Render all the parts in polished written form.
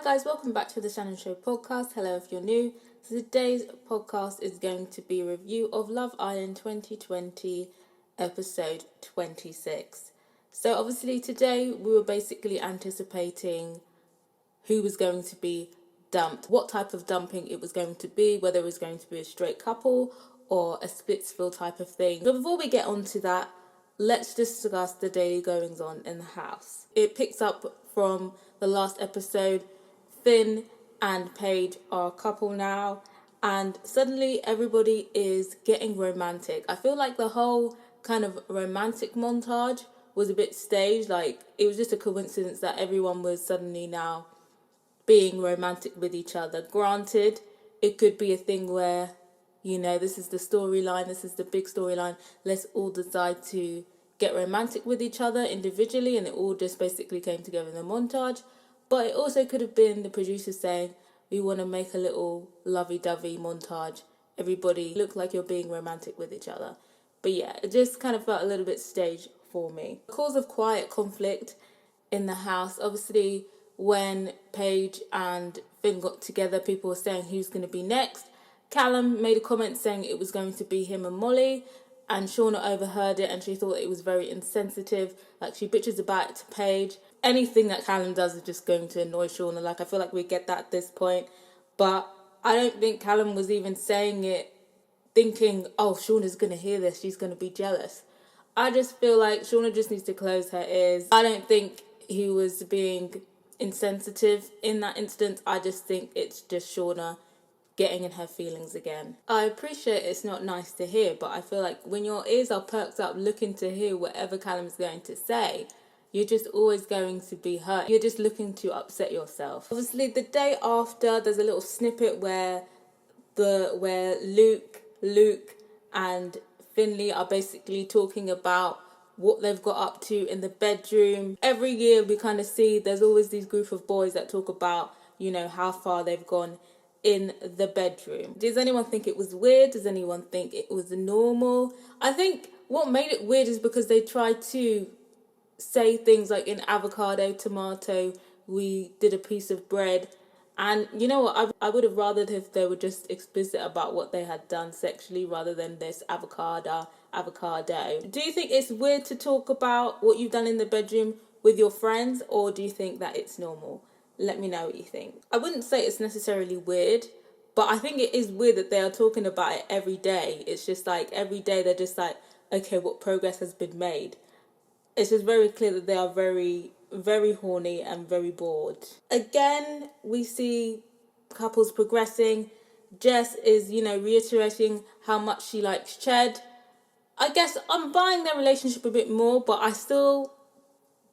guys, welcome back to the Shannon Show podcast. Hello if you're new. So today's podcast is going to be a review of Love Island 2020 episode 26. So obviously today we were basically anticipating who was going to be dumped, what type of dumping it was going to be, whether it was going to be a straight couple or a Splitsville type of thing. But before we get onto that, let's discuss the daily goings on in the house. It picks up from the last episode. Finn and Paige are a couple now, and suddenly everybody is getting romantic. I feel like the whole kind of romantic montage was a bit staged. Like, it was just a coincidence that everyone was suddenly now being romantic with each other. Granted, it could be a thing where, you know, this is the storyline, this is the big storyline, let's all decide to get romantic with each other individually, and it all just basically came together in the montage. But it also could have been the producers saying, we want to make a little lovey-dovey montage. Everybody look like you're being romantic with each other. But yeah, it just kind of felt a little bit staged for me. Cause of quiet conflict in the house. Obviously, when Paige and Finn got together, people were saying who's going to be next. Callum made a comment saying it was going to be him and Molly, and Shauna overheard it and she thought it was very insensitive. Like, she bitches about it to Paige. Anything that Callum does is just going to annoy Shauna. Like, I feel like we get that at this point. But I don't think Callum was even saying it thinking, oh, Shauna's going to hear this, she's going to be jealous. I just feel like Shauna just needs to close her ears. I don't think he was being insensitive in that instance. I just think it's just Shauna getting in her feelings again. I appreciate it's not nice to hear, but I feel like when your ears are perked up looking to hear whatever Callum's going to say, you're just always going to be hurt. You're just looking to upset yourself. Obviously, the day after, there's a little snippet where Luke and Finley are basically talking about what they've got up to in the bedroom. Every year we kind of see there's always these group of boys that talk about, you know, how far they've gone in the bedroom. Does anyone think it was weird? Does anyone think it was normal? I think what made it weird is because they tried to say things like in avocado, tomato, we did a piece of bread. And you know what, I would have rathered if they were just explicit about what they had done sexually rather than this avocado. Do you think it's weird to talk about what you've done in the bedroom with your friends, or do you think that it's normal? Let me know what you think. I wouldn't say it's necessarily weird, but I think it is weird that they are talking about it every day. It's just like every day they're just like, okay, what progress has been made? It's just very clear that they are very, very horny and very bored. Again, we see couples progressing. Jess is, reiterating how much she likes Ched. I guess I'm buying their relationship a bit more, but I still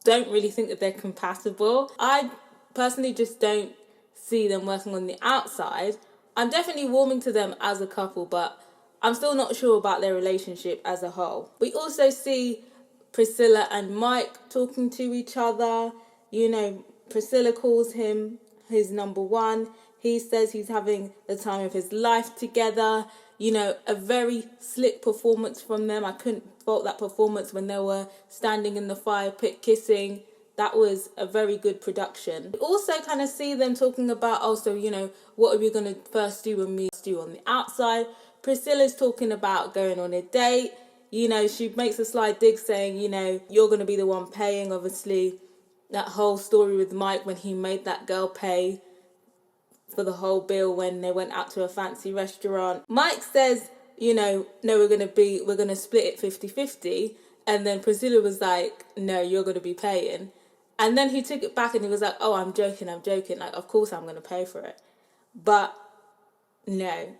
don't really think that they're compatible. I personally just don't see them working on the outside. I'm definitely warming to them as a couple, but I'm still not sure about their relationship as a whole. We also see Priscilla and Mike talking to each other. Priscilla calls him his number one. He says he's having the time of his life together. A very slick performance from them. I couldn't fault that performance when they were standing in the fire pit kissing. That was a very good production. We also kind of see them talking about, what are we going to first do when we do on the outside? Priscilla's talking about going on a date. She makes a sly dig saying, you're going to be the one paying. Obviously, that whole story with Mike when he made that girl pay for the whole bill when they went out to a fancy restaurant. Mike says, no, we're going to split it 50-50. And then Priscilla was like, no, you're going to be paying. And then he took it back and he was like, oh, I'm joking. Like, of course I'm going to pay for it. But no.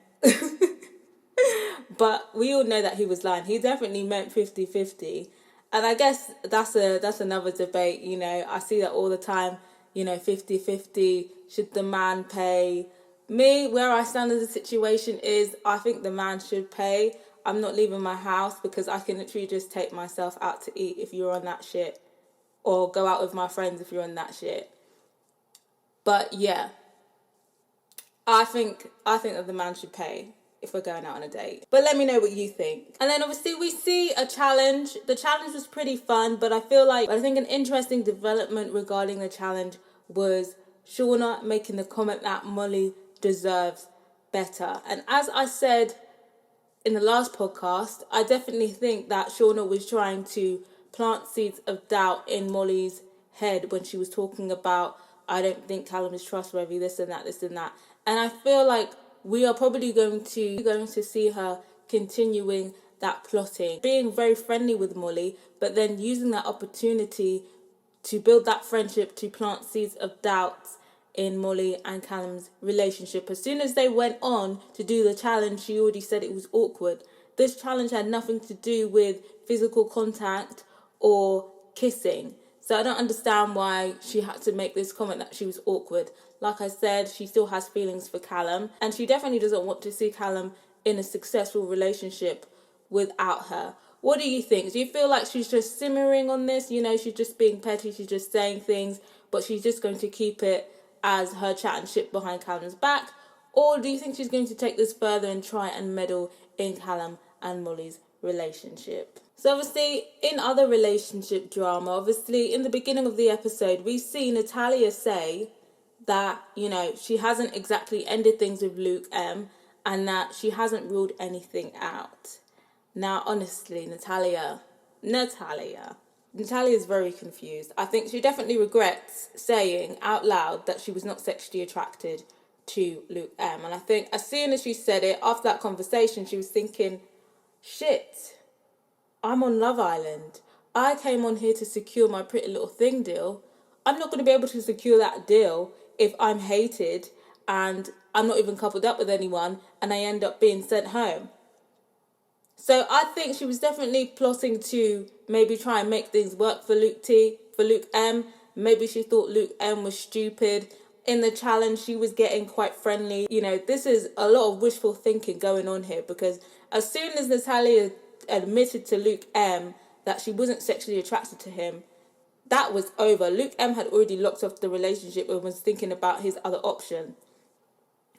But we all know that he was lying. He definitely meant 50-50. And I guess that's another debate. I see that all the time. 50-50. Should the man pay? Me, where I stand in the situation is I think the man should pay. I'm not leaving my house because I can literally just take myself out to eat if you're on that shit. Or go out with my friends if you're on that shit. But yeah. I think that the man should pay if we're going out on a date. But let me know what you think. And then obviously we see a challenge. The challenge was pretty fun, but I think an interesting development regarding the challenge was Shauna making the comment that Molly deserves better. And as I said in the last podcast, I definitely think that Shauna was trying to plant seeds of doubt in Molly's head when she was talking about, I don't think Callum is trustworthy, this and that, this and that. And I feel like we are probably going to see her continuing that plotting, being very friendly with Molly, but then using that opportunity to build that friendship, to plant seeds of doubts in Molly and Callum's relationship. As soon as they went on to do the challenge, she already said it was awkward. This challenge had nothing to do with physical contact or kissing. So I don't understand why she had to make this comment that she was awkward. Like I said, she still has feelings for Callum, and she definitely doesn't want to see Callum in a successful relationship without her. What do you think? Do you feel like she's just simmering on this? You know, she's just being petty, she's just saying things, but she's just going to keep it as her chat and shit behind Callum's back? Or do you think she's going to take this further and try and meddle in Callum and Molly's relationship? So obviously, in other relationship drama, obviously, in the beginning of the episode, we see Natalia say that, you know, she hasn't exactly ended things with Luke M, and that she hasn't ruled anything out. Now, honestly, Natalia is very confused. I think she definitely regrets saying out loud that she was not sexually attracted to Luke M. And I think as soon as she said it, after that conversation, she was thinking, shit, I'm on Love Island. I came on here to secure my Pretty Little Thing deal. I'm not going to be able to secure that deal if I'm hated and I'm not even coupled up with anyone and I end up being sent home. So I think she was definitely plotting to maybe try and make things work for Luke M. Maybe she thought Luke M was stupid. In the challenge, she was getting quite friendly. You know, this is a lot of wishful thinking going on here, because as soon as Natalia admitted to Luke M that she wasn't sexually attracted to him, that was over. Luke M had already locked off the relationship and was thinking about his other option.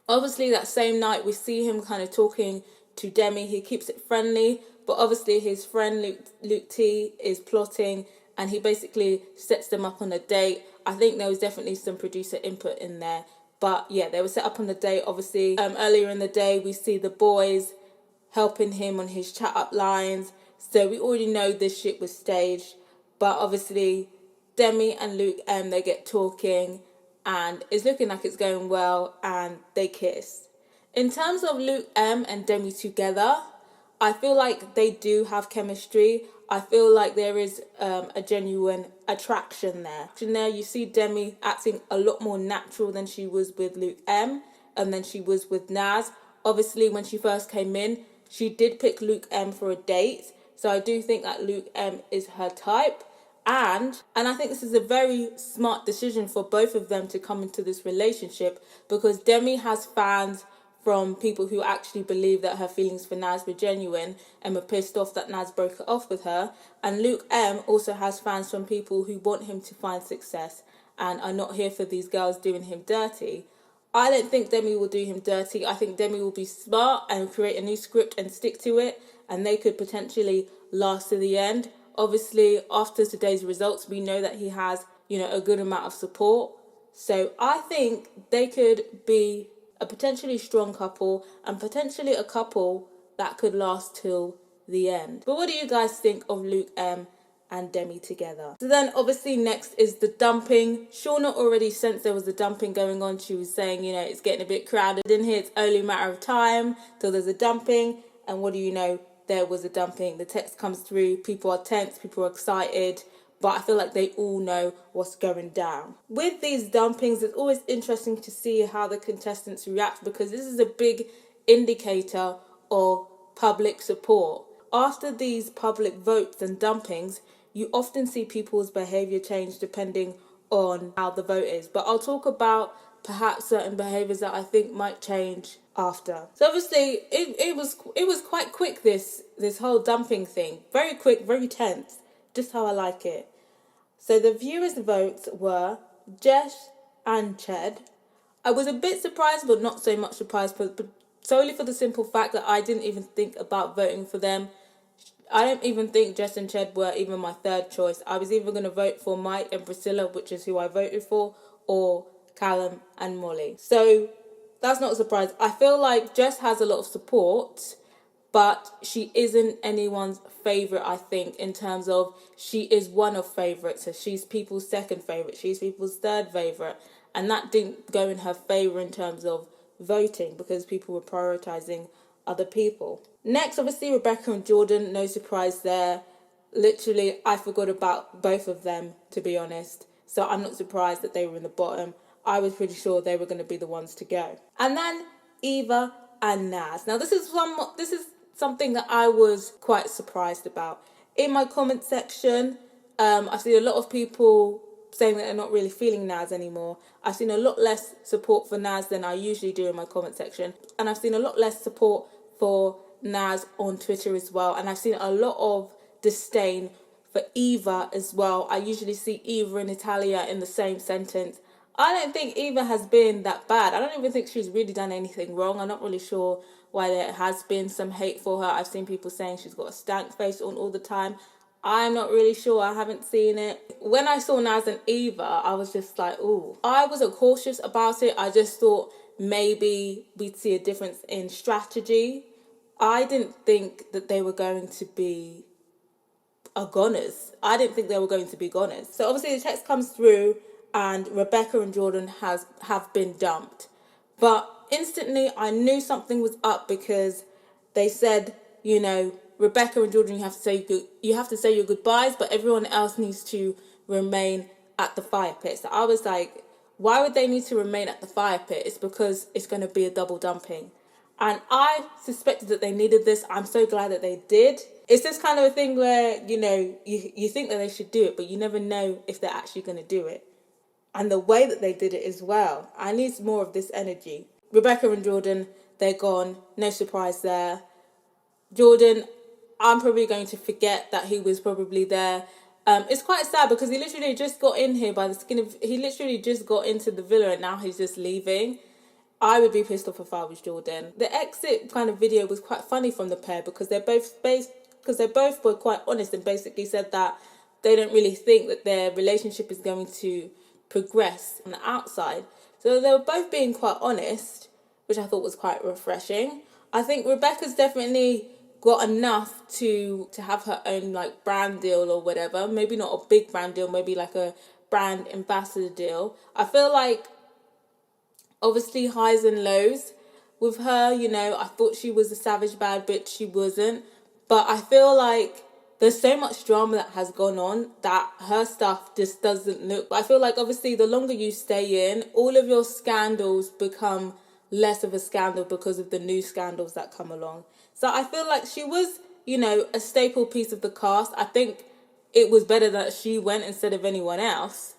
Obviously, that same night, we see him kind of talking to Demi. He keeps it friendly, but obviously his friend Luke T is plotting, and he basically sets them up on a date. I think there was definitely some producer input in there, but yeah, they were set up on the date. Obviously, earlier in the day, we see the boys helping him on his chat up lines, so we already know this shit was staged. But obviously, Demi and Luke M, they get talking, and it's looking like it's going well, and they kiss. In terms of Luke M and Demi together, I feel like they do have chemistry. I feel like there is a genuine attraction there. And there you see Demi acting a lot more natural than she was with Luke M and than she was with Nas. Obviously, when she first came in, she did pick Luke M for a date. So I do think that Luke M is her type. And I think this is a very smart decision for both of them to come into this relationship, because Demi has fans from people who actually believe that her feelings for Nas were genuine and were pissed off that Nas broke it off with her. And Luke M also has fans from people who want him to find success and are not here for these girls doing him dirty. I don't think Demi will do him dirty. I think Demi will be smart and create a new script and stick to it, and they could potentially last to the end. Obviously, after today's results, we know that he has, you know, a good amount of support. So I think they could be a potentially strong couple, and potentially a couple that could last till the end. But what do you guys think of Luke M and Demi together? So then obviously next is the dumping. Shauna already sensed there was a dumping going on. She was saying, you know, it's getting a bit crowded in here. It's only a matter of time till there's a dumping. And what do you know? There was a dumping. The text comes through. People are tense. People are excited. But I feel like they all know what's going down. With these dumpings, it's always interesting to see how the contestants react, because this is a big indicator of public support. After these public votes and dumpings, you often see people's behaviour change depending on how the vote is. But I'll talk about perhaps certain behaviours that I think might change after. So obviously, it was quite quick, this whole dumping thing. Very quick, very tense. Just how I like it. So the viewers' votes were Jess and Ched. I was a bit surprised, but not so much surprised, but solely for the simple fact that I didn't even think about voting for them. I don't even think Jess and Ched were even my third choice. I was either going to vote for Mike and Priscilla, which is who I voted for, or Callum, and Molly. So that's not a surprise. I feel like Jess has a lot of support, but she isn't anyone's favourite, I think, in terms of she is one of favourites. So she's people's second favourite. She's people's third favourite. And that didn't go in her favour in terms of voting because people were prioritising other people. Next, obviously, Rebecca and Jordan. No surprise there. Literally, I forgot about both of them, to be honest. So I'm not surprised that they were in the bottom. I was pretty sure they were going to be the ones to go. And then Eva and Nas. Now, this is something that I was quite surprised about. In my comment section, I've seen a lot of people saying that they're not really feeling Nas anymore. I've seen a lot less support for Nas than I usually do in my comment section. And I've seen a lot less support for Nas on Twitter as well. And I've seen a lot of disdain for Eva as well. I usually see Eva and Italia in the same sentence. I don't think Eva has been that bad. I don't even think she's really done anything wrong. I'm not really sure why there has been some hate for her. I've seen people saying she's got a stank face on all the time. I'm not really sure. I haven't seen it. When I saw Nas and Eva, I was just like, ooh. I wasn't cautious about it. I just thought maybe we'd see a difference in strategy. I didn't think that they were going to be goners. I didn't think they were going to be goners. So obviously the text comes through and Rebecca and Jordan have been dumped. But instantly I knew something was up because they said, Rebecca and Jordan, you have to say your goodbyes, but everyone else needs to remain at the fire pit. So I was like, why would they need to remain at the fire pit? It's because it's going to be a double dumping. And I suspected that they needed this. I'm so glad that they did. It's this kind of a thing where, you think that they should do it, but you never know if they're actually going to do it. And the way that they did it as well. I need more of this energy. Rebecca and Jordan, they're gone. No surprise there. Jordan, I'm probably going to forget that he was probably there. It's quite sad because he literally just got in here by the skin of... He literally just got into the villa and now he's just leaving. I would be pissed off if I was Jordan. The exit kind of video was quite funny from the pair because they both were quite honest and basically said that they don't really think that their relationship is going to progress on the outside. So they were both being quite honest, which I thought was quite refreshing. I think Rebecca's definitely got enough to have her own brand deal or whatever. Maybe not a big brand deal, maybe like a brand ambassador deal. I feel like obviously highs and lows with her, I thought she was a savage bad bitch. She wasn't. But I feel like there's so much drama that has gone on that her stuff just doesn't look... I feel like obviously the longer you stay in, all of your scandals become less of a scandal because of the new scandals that come along. So I feel like she was, a staple piece of the cast. I think it was better that she went instead of anyone else.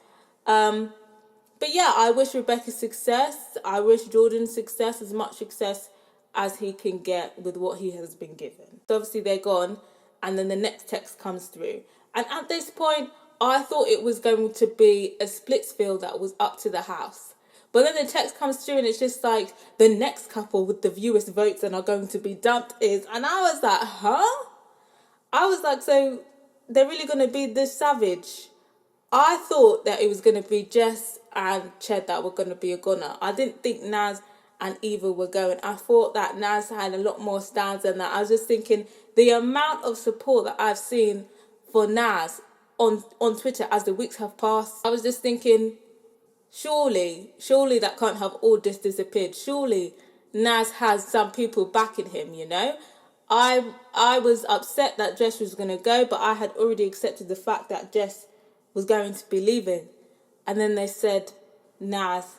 But yeah, I wish Rebecca success. I wish Jordan success, as much success as he can get with what he has been given. So obviously they're gone, and then the next text comes through. And at this point, I thought it was going to be a Splitsville that was up to the house. But then the text comes through and it's just like, the next couple with the fewest votes and are going to be dumped is... And I was like, huh? I was like, so they're really going to be this savage? I thought that it was going to be Jess and Ched that were going to be a goner. I didn't think Nas and Eva were going. I thought that Nas had a lot more stands than that. I was just thinking the amount of support that I've seen for Nas on Twitter as the weeks have passed. I was just thinking, surely that can't have all just disappeared. Surely Nas has some people backing him, I was upset that Jess was going to go, but I had already accepted the fact that Jess was going to be leaving. And then they said Nas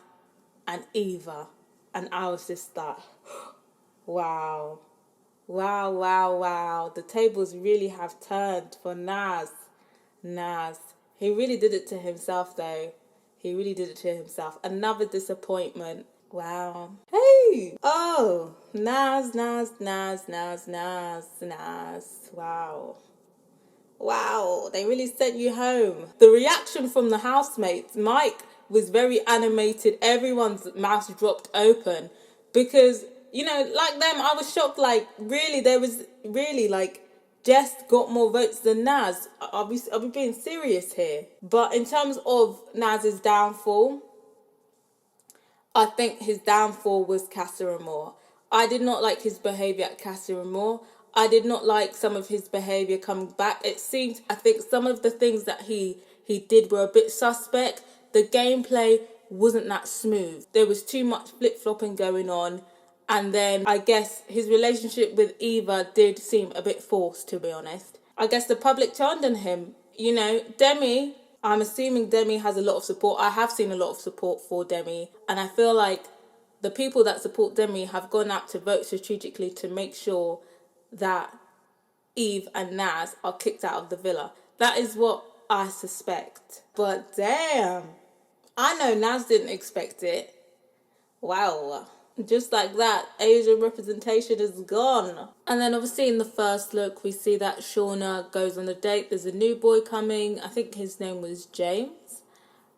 and Eva. And I was just like, wow. The tables really have turned for Nas. He really did it to himself though. He really did it to himself. Another disappointment. Wow. Hey! Oh, Nas. Wow, they really sent you home. The reaction from the housemates, Mike was very animated. Everyone's mouth dropped open because, like them, I was shocked. Jess got more votes than Nas. I'll be being serious here. But in terms of Nas's downfall, I think his downfall was Casa Amor. I did not like his behaviour at Casa Amor. I did not like some of his behaviour coming back. I think some of the things that he did were a bit suspect. The gameplay wasn't that smooth. There was too much flip-flopping going on. And then I guess his relationship with Eva did seem a bit forced, to be honest. I guess the public turned on him. You know, Demi, I'm assuming Demi has a lot of support. I have seen a lot of support for Demi. And I feel like the people that support Demi have gone out to vote strategically to make sure that Eve and Nas are kicked out of the villa. That is what I suspect. But damn, I know Nas didn't expect it. Wow. Just like that, Asian representation is gone. And then obviously in the first look, we see that Shauna goes on a date. There's a new boy coming. I think his name was James.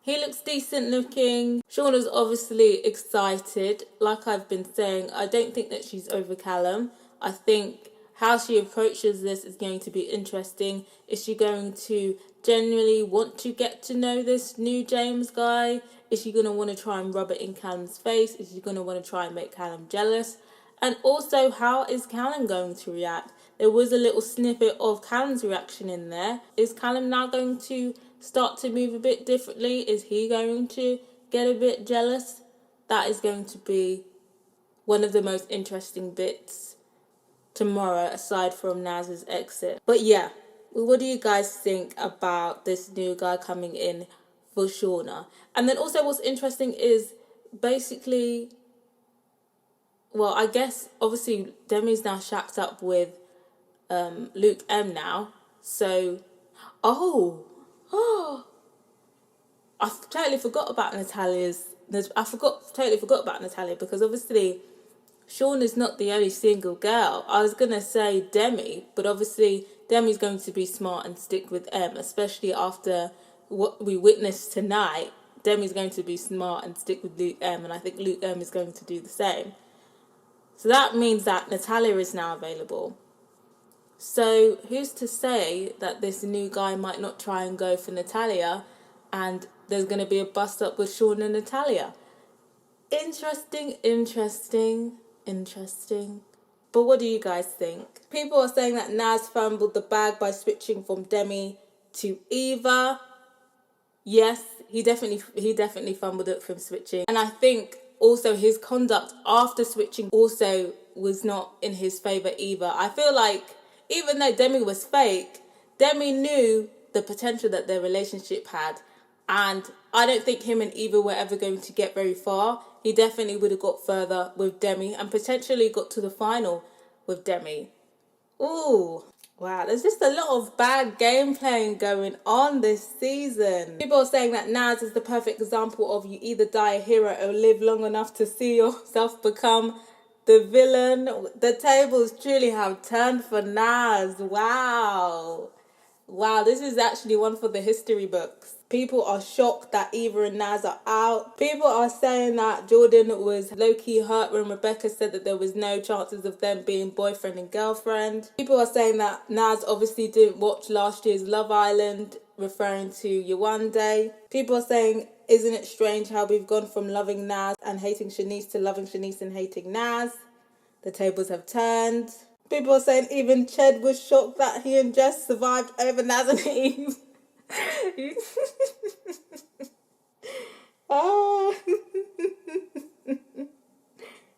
He looks decent looking. Shauna's obviously excited. Like I've been saying, I don't think that she's over Callum. I think how she approaches this is going to be interesting. Is she going to genuinely want to get to know this new James guy? Is she going to want to try and rub it in Callum's face? Is she going to want to try and make Callum jealous? And also, how is Callum going to react? There was a little snippet of Callum's reaction in there. Is Callum now going to start to move a bit differently? Is he going to get a bit jealous? That is going to be one of the most interesting bits tomorrow, aside from Nas's exit. But yeah, what do you guys think about this new guy coming in for Shauna? And then also what's interesting is basically, well, I guess obviously Demi's now shacked up with Luke M now. So, I totally forgot about totally forgot about Natalia, because obviously Sean is not the only single girl. I was going to say Demi, but obviously Demi's going to be smart and stick with M, especially after what we witnessed tonight. Demi's going to be smart and stick with Luke M, and I think Luke M is going to do the same. So that means that Natalia is now available. So who's to say that this new guy might not try and go for Natalia, and there's going to be a bust up with Sean and Natalia? Interesting. But what do you guys think? People are saying that Nas fumbled the bag by switching from Demi to Eva. Yes, he definitely fumbled it from switching. And I think also his conduct after switching also was not in his favour either. I feel like even though Demi was fake, Demi knew the potential that their relationship had. And I don't think him and Eva were ever going to get very far. He definitely would have got further with Demi and potentially got to the final with Demi. Ooh, wow, there's just a lot of bad game playing going on this season. People are saying that Nas is the perfect example of you either die a hero or live long enough to see yourself become the villain. The tables truly have turned for Nas. Wow, this is actually one for the history books. People are shocked that Eva and Nas are out. People are saying that Jordan was low-key hurt when Rebecca said that there was no chances of them being boyfriend and girlfriend. People are saying that Nas obviously didn't watch last year's Love Island, referring to Yewande. People are saying, isn't it strange how we've gone from loving Nas and hating Shanice to loving Shanice and hating Nas? The tables have turned. People are saying even Ched was shocked that he and Jess survived over Nas and Eve. Oh.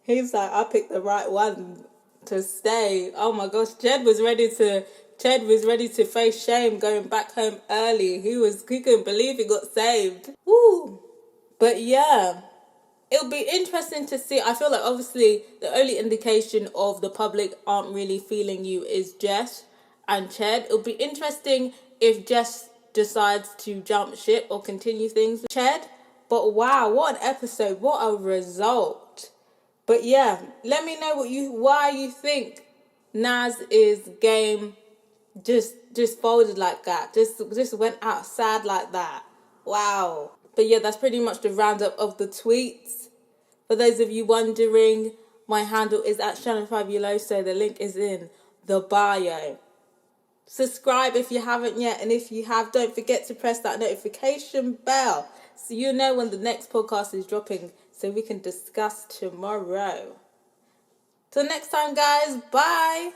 He's like, I picked the right one to stay. Oh my gosh, Ched was ready to face shame going back home early. He couldn't believe he got saved. Woo. But yeah, it'll be interesting to see. I feel like obviously the only indication of the public aren't really feeling you is Jess and Ched. It'll be interesting if Jess decides to jump ship or continue things with Ched. But wow, what an episode. What a result. But yeah, let me know why you think Nas's game just folded like that. Just went out sad like that. Wow. But yeah, that's pretty much the roundup of the tweets. For those of you wondering, my handle is at shannonbafundilaenquiries. The link is in the bio. Subscribe if you haven't yet, and if you have, don't forget to press that notification bell so you know when the next podcast is dropping. so we can discuss tomorrow. Till next time, guys. Bye.